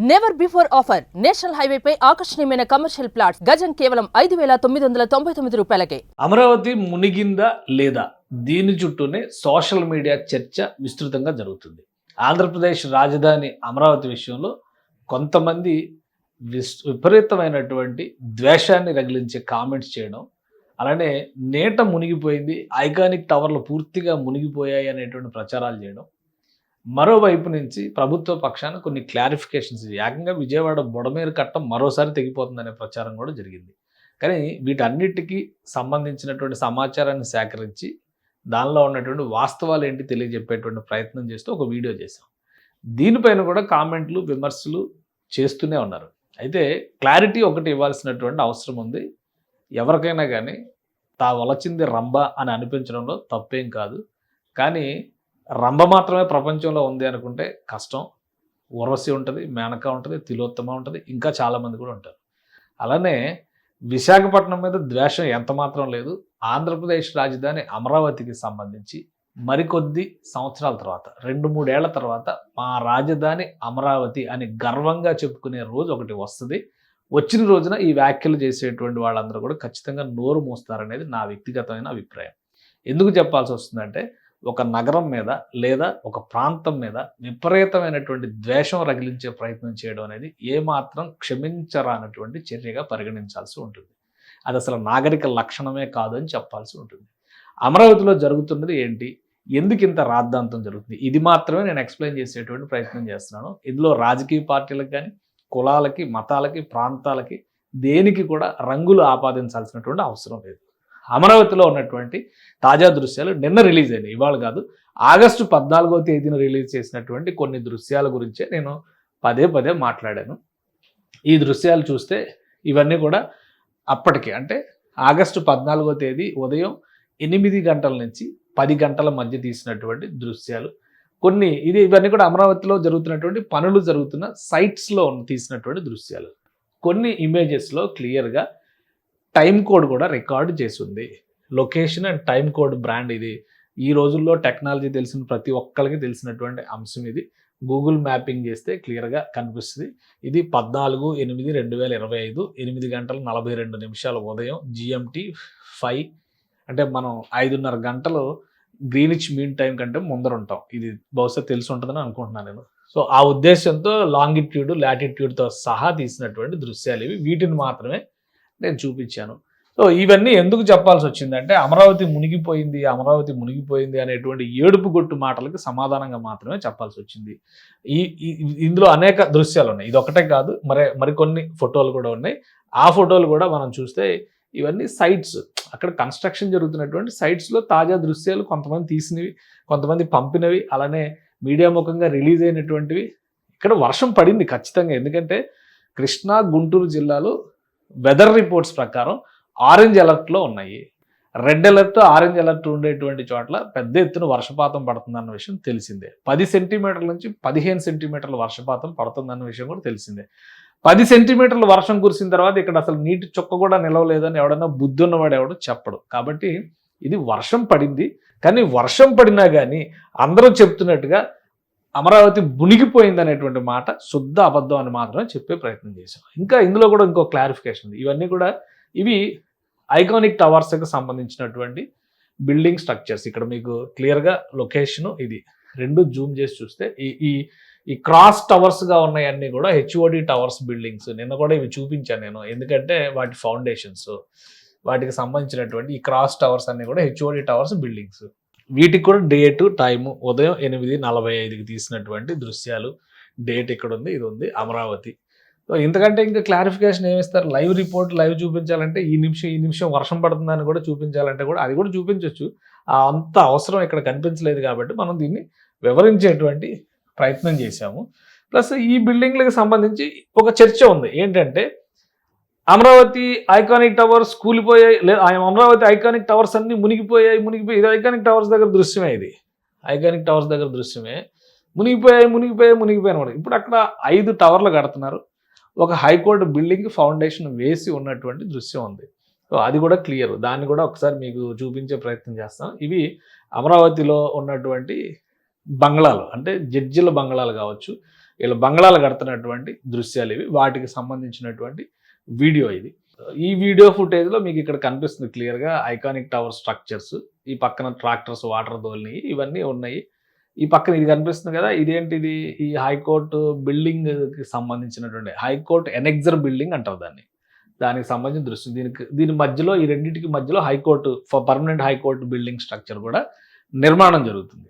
Never before offer national highway పై ఆకర్షణీయమైన commercial plots గజం కేవలం 5,999 రూపాయలకే. అమరావతి మునిగిందా లేదా దీని చుట్టూనే సోషల్ మీడియా చర్చ విస్తృతంగా జరుగుతుంది. ఆంధ్రప్రదేశ్ రాజధాని అమరావతి విషయంలో కొంతమంది విపరీతమైనటువంటి ద్వేషాన్ని రగిలించే కామెంట్స్ చేయడం, అలానే నేట మునిగిపోయింది, ఐకానిక్ టవర్లు పూర్తిగా మునిగిపోయాయి అనేటువంటి ప్రచారాలు చేయడం, మరోవైపు నుంచి ప్రభుత్వ పక్షాన కొన్ని క్లారిఫికేషన్స్, ఏకంగా విజయవాడ బుడమేరు కట్టం మరోసారి తెగిపోతుందనే ప్రచారం కూడా జరిగింది. కానీ వీటన్నిటికీ సంబంధించినటువంటి సమాచారాన్ని సేకరించి దానిలో ఉన్నటువంటి వాస్తవాలు ఏంటి తెలియజెప్పేటువంటి ప్రయత్నం చేస్తూ ఒక వీడియో చేశాం. దీనిపైన కూడా కామెంట్లు, విమర్శలు చేస్తూనే ఉన్నారు. అయితే క్లారిటీ ఒకటి ఇవ్వాల్సినటువంటి అవసరం ఉంది. ఎవరికైనా కానీ వలచింది రంభ అని అనిపించడంలో తప్పేం కాదు. కానీ రంభ మాత్రమే ప్రపంచంలో ఉంది అనుకుంటే కష్టం. ఊర్వశి ఉంటుంది, మేనక ఉంటుంది, తిలోత్తమ ఉంటుంది, ఇంకా చాలామంది కూడా ఉంటారు. అలానే విశాఖపట్నం మీద ద్వేషం ఎంత మాత్రం లేదు. ఆంధ్రప్రదేశ్ రాజధాని అమరావతికి సంబంధించి మరికొద్ది సంవత్సరాల తర్వాత, 2-3 ఏళ్ల తర్వాత మా రాజధాని అమరావతి అని గర్వంగా చెప్పుకునే రోజు ఒకటి వస్తుంది. వచ్చిన రోజున ఈ వ్యాఖ్యలు చేసేటువంటి వాళ్ళందరూ కూడా ఖచ్చితంగా నోరు మూస్తారనేది నా వ్యక్తిగతమైన అభిప్రాయం. ఎందుకు చెప్పాల్సి వస్తుందంటే, ఒక నగరం మీద లేదా ఒక ప్రాంతం మీద విపరీతమైనటువంటి ద్వేషం రగిలించే ప్రయత్నం చేయడం అనేది ఏమాత్రం క్షమించరానటువంటి చర్యగా పరిగణించాల్సి ఉంటుంది. అది అసలు నాగరిక లక్షణమే కాదు అని చెప్పాల్సి ఉంటుంది. అమరావతిలో జరుగుతున్నది ఏంటి, ఎందుకు ఇంత రాద్ధాంతం జరుగుతుంది, ఇది మాత్రమే నేను ఎక్స్ప్లెయిన్ చేసేటువంటి ప్రయత్నం చేస్తున్నాను. ఇందులో రాజకీయ పార్టీలకు కానీ, కులాలకి, మతాలకి, ప్రాంతాలకి దేనికి కూడా రంగులు ఆపాదించాల్సినటువంటి అవసరం లేదు. అమరావతిలో ఉన్నటువంటి తాజా దృశ్యాలు నిన్న రిలీజ్ అయినాయి, ఇవాళ కాదు. ఆగస్టు 14వ తేదీన రిలీజ్ చేసినటువంటి కొన్ని దృశ్యాల గురించే నేను పదే మాట్లాడాను. ఈ దృశ్యాలు చూస్తే ఇవన్నీ కూడా అప్పటికే, అంటే ఆగస్టు 14వ తేదీ ఉదయం 8 గంటల నుంచి 10 గంటల మధ్య తీసినటువంటి దృశ్యాలు. ఇవన్నీ కూడా అమరావతిలో జరుగుతున్నటువంటి పనులు జరుగుతున్న సైట్స్లో తీసినటువంటి దృశ్యాలు. కొన్ని ఇమేజెస్లో క్లియర్గా టైం కోడ్ కూడా రికార్డు చేసింది. Location and time code brand ఇది. ఈ రోజుల్లో టెక్నాలజీ తెలిసిన ప్రతి ఒక్కరికి తెలిసినటువంటి అంశం ఇది. గూగుల్ మ్యాపింగ్ చేస్తే క్లియర్గా కనిపిస్తుంది. ఇది 14/8/2025 8 గంటల 42 నిమిషాలు ఉదయం GMT 5. అంటే మనం 5:30 గంటలు గ్రీనిచ్ మీన్ టైం కంటే ముందర ఉంటాం. ఇది బహుశా తెలిసి ఉంటుందని అనుకుంటున్నాను నేను. సో ఆ ఉద్దేశంతో లాంగిట్యూడ్, లాటిట్యూడ్తో సహా తీసినటువంటి దృశ్యాలు ఇవి. వీటిని మాత్రమే నేను చూపించాను. సో ఇవన్నీ ఎందుకు చెప్పాల్సి వచ్చిందంటే, అమరావతి మునిగిపోయింది అనేటువంటి ఏడుపు గొట్టు మాటలకు సమాధానంగా మాత్రమే చెప్పాల్సి వచ్చింది. ఇందులో అనేక దృశ్యాలు ఉన్నాయి, ఇది ఒకటే కాదు, మరికొన్ని ఫోటోలు కూడా ఉన్నాయి. ఆ ఫోటోలు కూడా మనం చూస్తే ఇవన్నీ సైట్స్, అక్కడ కన్స్ట్రక్షన్ జరుగుతున్నటువంటి సైట్స్లో తాజా దృశ్యాలు, కొంతమంది తీసినవి, కొంతమంది పంపినవి, అలానే మీడియా ముఖంగా రిలీజ్ అయినటువంటివి. ఇక్కడ వర్షం పడింది ఖచ్చితంగా, ఎందుకంటే కృష్ణా, గుంటూరు జిల్లాలో వెదర్ రిపోర్ట్స్ ప్రకారం ఆరెంజ్ అలర్ట్లో ఉన్నాయి. రెడ్ అలర్ట్, ఆరెంజ్ అలర్ట్ ఉండేటువంటి చోట్ల పెద్ద ఎత్తున వర్షపాతం పడుతుందన్న విషయం తెలిసిందే. 10 సెంటీమీటర్ల నుంచి 15 సెంటీమీటర్ల వర్షపాతం పడుతుందన్న విషయం కూడా తెలిసిందే. 10 సెంటీమీటర్ల వర్షం కురిసిన తర్వాత ఇక్కడ అసలు నీటి చుక్క కూడా నిలవలేదని ఎవడన్నా బుద్ధి ఉన్నవాడు ఎవడు చెప్పడు. కాబట్టి ఇది వర్షం పడింది. కానీ వర్షం పడినా కానీ అందరూ చెప్తున్నట్టుగా అమరావతి మునిగిపోయింది అనేటువంటి మాట శుద్ధ అబద్ధం అని మాత్రమే చెప్పే ప్రయత్నం చేశాం. ఇంకా ఇందులో కూడా ఇంకో క్లారిఫికేషన్ ఉంది. ఇవన్నీ కూడా ఇవి ఐకానిక్ టవర్స్కి సంబంధించినటువంటి బిల్డింగ్ స్ట్రక్చర్స్. ఇక్కడ మీకు క్లియర్గా లొకేషను ఇది 2 జూమ్ చేసి చూస్తే ఈ క్రాస్ టవర్స్గా ఉన్నాయన్నీ కూడా HOD టవర్స్ బిల్డింగ్స్. నిన్న కూడా ఇవి చూపించాను నేను, ఎందుకంటే వాటి ఫౌండేషన్స్, వాటికి సంబంధించినటువంటి ఈ క్రాస్ టవర్స్ అన్నీ కూడా HOD టవర్స్ బిల్డింగ్స్. వీటికి కూడా డేటు, టైము ఉదయం 8:45కి తీసినటువంటి దృశ్యాలు. డేట్ ఇక్కడ ఉంది, ఇది ఉంది అమరావతి. సో ఇంతకంటే ఇంకా క్లారిఫికేషన్ ఏమిస్తారు? లైవ్ రిపోర్ట్ లైవ్ చూపించాలంటే ఈ నిమిషం వర్షం పడుతుందని కూడా చూపించాలంటే కూడా అది కూడా చూపించవచ్చు. అంత అవసరం ఇక్కడ కనిపించలేదు కాబట్టి మనం దీన్ని వివరించేటువంటి ప్రయత్నం చేశాము. ప్లస్ ఈ బిల్డింగ్లకు సంబంధించి ఒక చర్చ ఉంది. ఏంటంటే, అమరావతి ఐకానిక్ టవర్స్ కూలిపోయాయి, అమరావతి ఐకానిక్ టవర్స్ అన్ని మునిగిపోయాయి. ఇది ఐకానిక్ టవర్స్ దగ్గర దృశ్యమే, ఇది ఐకానిక్ టవర్స్ దగ్గర దృశ్యమే. మునిగిపోయాయి. ఇప్పుడు అక్కడ 5 టవర్లు కడుతున్నారు. ఒక హైకోర్టు బిల్డింగ్ ఫౌండేషన్ వేసి ఉన్నటువంటి దృశ్యం ఉంది. సో అది కూడా క్లియర్. దాన్ని కూడా ఒకసారి మీకు చూపించే ప్రయత్నం చేస్తాం. ఇవి అమరావతిలో ఉన్నటువంటి బంగ్లాలు, అంటే జడ్జిల బంగ్లాలు కావచ్చు, వీళ్ళు బంగ్లాలు కడుతున్నటువంటి దృశ్యాలు ఇవి, వాటికి సంబంధించినటువంటి వీడియో ఇది. ఈ వీడియో ఫుటేజ్లో మీకు ఇక్కడ కనిపిస్తుంది క్లియర్గా ఐకానిక్ టవర్ స్ట్రక్చర్స్, ఈ పక్కన ట్రాక్టర్స్ వాటర్ దోల్ని ఇవన్నీ ఉన్నాయి. ఈ పక్కన ఇది కనిపిస్తుంది కదా, ఇదేంటిది, ఈ హైకోర్టు బిల్డింగ్కి సంబంధించినటువంటి హైకోర్టు ఎనెక్సర్ బిల్డింగ్ అంటారు దానికి సంబంధించిన దృశ్యం. దీని మధ్యలో, ఈ రెండింటికి మధ్యలో high court permanent high court building structure కూడా నిర్మాణం జరుగుతుంది.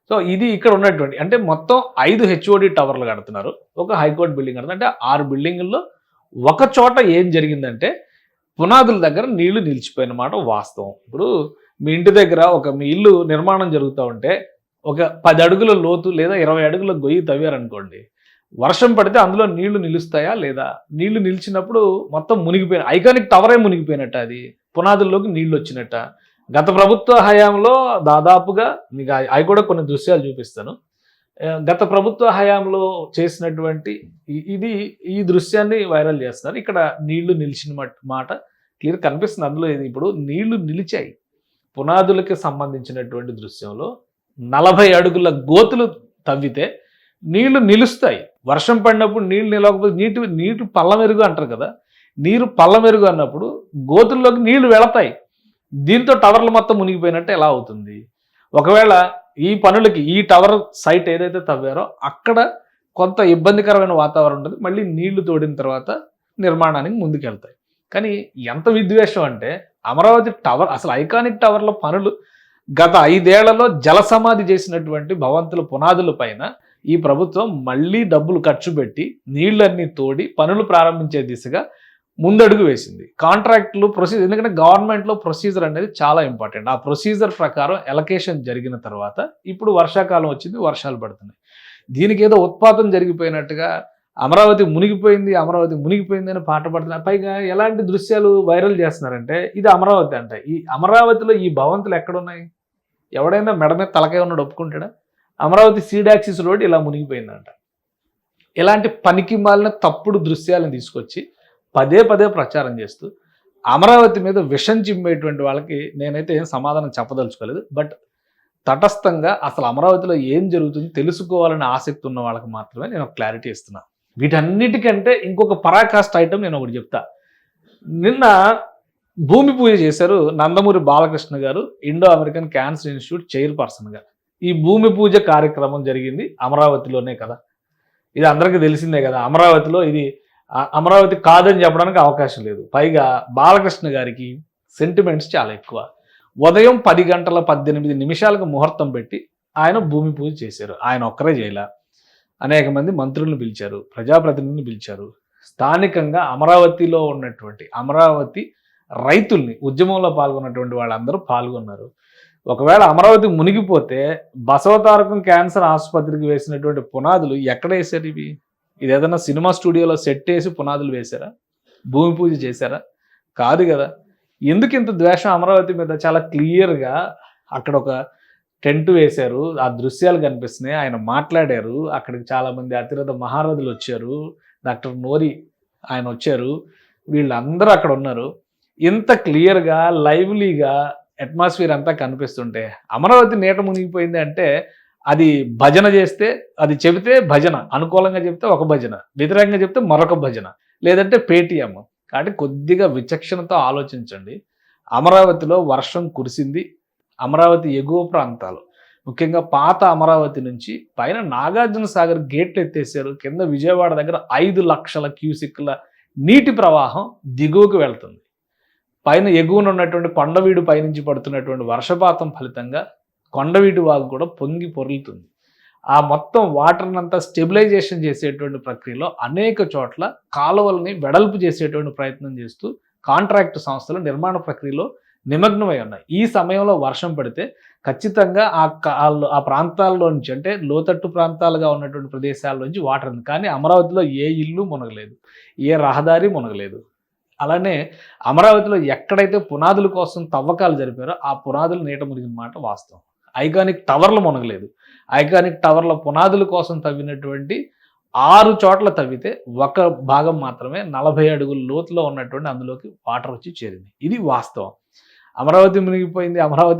సో ఇది ఇక్కడ ఉన్నటువంటి, అంటే మొత్తం 5 హెచ్ఓడి టవర్లు కడుతున్నారు, ఒక హైకోర్టు బిల్డింగ్ కడుతున్నారు. అంటే 6 బిల్డింగుల్లో ఒక చోట ఏం జరిగిందంటే పునాదుల దగ్గర నీళ్లు నిలిచిపోయిన మాట వాస్తవం. ఇప్పుడు మీ ఇంటి దగ్గర మీ ఇల్లు నిర్మాణం జరుగుతూ ఉంటే ఒక 10 అడుగుల లోతు లేదా 20 అడుగుల గొయ్యి తవ్వారనుకోండి, వర్షం పడితే అందులో నీళ్లు నిలుస్తాయా లేదా? నీళ్లు నిలిచినప్పుడు మొత్తం మునిగిపోయిన ఐకానిక్ టవరే మునిగిపోయినట్ట, అది పునాదుల్లోకి నీళ్లు వచ్చినట్ట. గత ప్రభుత్వ హయాంలో దాదాపుగా మీకు అవి కూడా కొన్ని దృశ్యాలు చూపిస్తాను. గత ప్రభుత్వ హయాంలో చేసినటువంటి ఈ దృశ్యాన్ని వైరల్ చేస్తున్నారు. ఇక్కడ నీళ్లు నిలిచిన మాట క్లియర్ కనిపిస్తుంది. అందులో ఇప్పుడు నీళ్లు నిలిచాయి. పునాదులకి సంబంధించినటువంటి దృశ్యంలో 40 అడుగుల గోతులు తవ్వితే నీళ్లు నిలుస్తాయి. వర్షం పడినప్పుడు నీళ్లు నిలవకపోతే నీటి పల్లమెరుగు అంటారు కదా, నీరు పల్లమెరుగు అన్నప్పుడు గోతుల్లోకి నీళ్లు వెళతాయి. దీంతో టవర్లు మొత్తం మునిగిపోయినట్టు ఎలా అవుతుంది? ఒకవేళ ఈ పనులకి ఈ టవర్ సైట్ ఏదైతే తవ్వారో అక్కడ కొంత ఇబ్బందికరమైన వాతావరణం ఉంటుంది, మళ్ళీ నీళ్లు తోడిన తర్వాత నిర్మాణానికి ముందుకెళ్తాయి. కానీ ఎంత విద్వేషం అంటే అమరావతి టవర్, అసలు ఐకానిక్ టవర్ల పనులు గత 5 ఏళ్లలో జలసమాధి చేసినటువంటి భవంతుల పునాదుల పైన ఈ ప్రభుత్వం మళ్ళీ డబ్బులు ఖర్చు పెట్టి నీళ్లన్నీ తోడి పనులు ప్రారంభించే దిశగా ముందడుగు వేసింది. కాంట్రాక్టులు ప్రొసీజర్, ఎందుకంటే గవర్నమెంట్లో ప్రొసీజర్ అనేది చాలా ఇంపార్టెంట్. ఆ ప్రొసీజర్ ప్రకారం ఎలకేషన్ జరిగిన తర్వాత ఇప్పుడు వర్షాకాలం వచ్చింది, వర్షాలు పడుతున్నాయి. దీనికి ఏదో ఉత్పాతం జరిగిపోయినట్టుగా అమరావతి మునిగిపోయింది అని పాట పడుతున్నారు. పైగా ఎలాంటి దృశ్యాలు వైరల్ చేస్తున్నారంటే ఇది అమరావతి అంట. ఈ అమరావతిలో ఈ భవంతులు ఎక్కడున్నాయి? ఎవడైనా మెడ మీద తలకాయ ఉన్నాడు ఒప్పుకుంటాడా? అమరావతి సీడాక్సిస్ రోడ్ ఇలా మునిగిపోయిందంట. ఇలాంటి పనికి మాలిన తప్పుడు దృశ్యాలను తీసుకొచ్చి పదే ప్రచారం చేస్తూ అమరావతి మీద విషం చిమ్మేటువంటి వాళ్ళకి నేనైతే ఏం సమాధానం చెప్పదలుచుకోలేదు. బట్ తటస్థంగా అసలు అమరావతిలో ఏం జరుగుతుంది తెలుసుకోవాలని ఆసక్తి ఉన్న వాళ్ళకి మాత్రమే నేను క్లారిటీ ఇస్తున్నా. వీటన్నిటికంటే ఇంకొక పరాకాష్ట ఐటమ్ నేను ఒకటి చెప్తా. నిన్న భూమి పూజ చేశారు నందమూరి బాలకృష్ణ గారు, ఇండో అమెరికన్ క్యాన్సర్ ఇన్స్టిట్యూట్ చైర్పర్సన్గా. ఈ భూమి పూజ కార్యక్రమం జరిగింది అమరావతిలోనే కదా, ఇది అందరికీ తెలిసిందే కదా. అమరావతిలో ఇది అమరావతి కాదని చెప్పడానికి అవకాశం లేదు. పైగా బాలకృష్ణ గారికి సెంటిమెంట్స్ చాలా ఎక్కువ. ఉదయం 10:18 ముహూర్తం పెట్టి ఆయన భూమి పూజ చేశారు. ఆయన ఒక్కరే చేయలే, అనేక మంది మంత్రులను పిలిచారు, ప్రజాప్రతినిధులను పిలిచారు. స్థానికంగా అమరావతిలో ఉన్నటువంటి అమరావతి రైతుల్ని, ఉద్యమంలో పాల్గొన్నటువంటి వాళ్ళందరూ పాల్గొన్నారు. ఒకవేళ అమరావతి మునిగిపోతే బసవతారకం క్యాన్సర్ ఆసుపత్రికి వేసినటువంటి పునాదులు ఎక్కడ వేశారు? ఇది ఏదైనా సినిమా స్టూడియోలో సెట్ వేసి పునాదులు వేశారా? భూమి పూజ చేశారా? కాదు కదా. ఎందుకు ఇంత ద్వేషం అమరావతి మీద? చాలా క్లియర్గా అక్కడ ఒక టెంట్ వేశారు, ఆ దృశ్యాలు కనిపిస్తున్నాయి. ఆయన మాట్లాడారు, అక్కడికి చాలామంది అతిరథ మహారథులు వచ్చారు, డాక్టర్ నోరి ఆయన వచ్చారు, వీళ్ళందరూ అక్కడ ఉన్నారు. ఇంత క్లియర్గా లైవ్లీగా అట్మాస్ఫియర్ అంతా కనిపిస్తుంటే అమరావతి నీట మునిగిపోయింది అంటే అది భజన చేస్తే, అది చెబితే భజన, అనుకూలంగా చెప్తే ఒక భజన, వ్యతిరేకంగా చెప్తే మరొక భజన, లేదంటే పేటీఎం. కాబట్టి కొద్దిగా విచక్షణతో ఆలోచించండి. అమరావతిలో వర్షం కురిసింది. అమరావతి ఎగువ ప్రాంతాలు, ముఖ్యంగా పాత అమరావతి నుంచి పైన నాగార్జున సాగర్ గేట్లు ఎత్తేసారు. కింద విజయవాడ దగ్గర 5 లక్షల క్యూసిక్ల నీటి ప్రవాహం దిగువకు వెళ్తుంది. పైన ఎగువన ఉన్నటువంటి కొండవీడు పైనుంచి పడుతున్నటువంటి వర్షపాతం ఫలితంగా కొండవీటి వాగు కూడా పొంగి పొరులుతుంది. ఆ మొత్తం వాటర్నంతా స్టెబిలైజేషన్ చేసేటువంటి ప్రక్రియలో అనేక చోట్ల కాలువల్ని వెడల్పు చేసేటువంటి ప్రయత్నం చేస్తూ కాంట్రాక్టు సంస్థలు నిర్మాణ ప్రక్రియలో నిమగ్నమై ఉన్నాయి. ఈ సమయంలో వర్షం పడితే ఖచ్చితంగా ఆ ప్రాంతాల్లో నుంచి, అంటే లోతట్టు ప్రాంతాలుగా ఉన్నటువంటి ప్రదేశాల నుంచి వాటర్ ఉంది. కానీ అమరావతిలో ఏ ఇల్లు మునగలేదు, ఏ రహదారి మునగలేదు. అలానే అమరావతిలో ఎక్కడైతే పునాదుల కోసం తవ్వకాలు జరిపారో ఆ పునాదులు నీట మునిగిన మాట వాస్తవం. ఐకానిక్ టవర్లు మునగలేదు. ఐకానిక్ టవర్ల పునాదుల కోసం తవ్వినటువంటి 6 చోట్ల తవ్వితే ఒక భాగం మాత్రమే 40 అడుగుల లోతులో ఉన్నటువంటి అందులోకి వాటర్ వచ్చి చేరింది. ఇది వాస్తవం. అమరావతి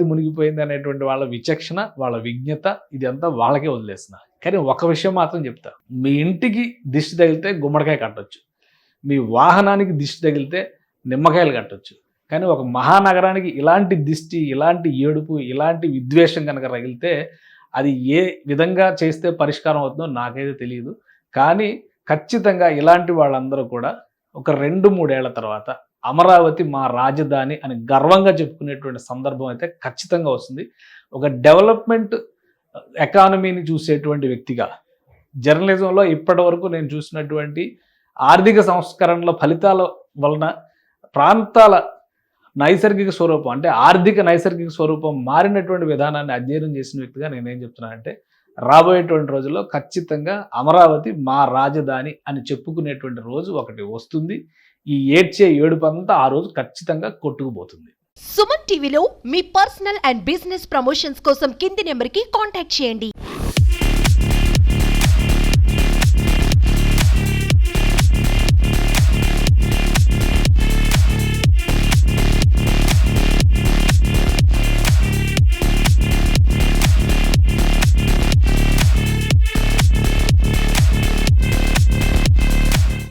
మునిగిపోయింది అనేటువంటి వాళ్ళ విచక్షణ, వాళ్ళ విజ్ఞత, ఇదంతా వాళ్ళకే వదిలేస్తున్నారు. కానీ ఒక విషయం మాత్రం చెప్తా, మీ ఇంటికి దిష్టి తగిలితే గుమ్మడికాయ కట్టొచ్చు, మీ వాహనానికి దిష్టి తగిలితే నిమ్మకాయలు కట్టొచ్చు, కానీ ఒక మహానగరానికి ఇలాంటి దిష్టి, ఇలాంటి ఏడుపు, ఇలాంటి విద్వేషం కనుక రగిలితే అది ఏ విధంగా చేస్తే పరిష్కారం అవుతుందో నాకైతే తెలియదు. కానీ ఖచ్చితంగా ఇలాంటి వాళ్ళందరూ కూడా ఒక 2-3 ఏళ్ల తర్వాత అమరావతి మా రాజధాని అని గర్వంగా చెప్పుకునేటువంటి సందర్భం అయితే ఖచ్చితంగా వస్తుంది. ఒక డెవలప్మెంట్ ఎకానమీని చూసేటువంటి వ్యక్తిగా జర్నలిజంలో ఇప్పటి వరకు నేను చూసినటువంటి ఆర్థిక సంస్కరణల ఫలితాల వలన ప్రాంతాల నైసర్గిక స్వరూపం, అంటే ఆర్థిక నైసర్గిక స్వరూపం మారినటువంటి విధానాన్ని అధ్యయనం చేసిన వ్యక్తిగా నేనేం చెప్తున్నానంటే, రాబోయేటువంటి రోజుల్లో ఖచ్చితంగా అమరావతి మా రాజధాని అని చెప్పుకునేటువంటి రోజు ఒకటి వస్తుంది. ఈ ఏడ్చే ఏడుపంతా ఆ రోజు ఖచ్చితంగా కొట్టుకుపోతుంది. సుమన్ టీవీలో మీ పర్సనల్ అండ్ బిజినెస్ ప్రమోషన్స్ కోసం కింది నెంబర్కి కాంటాక్ట్ చేయండి.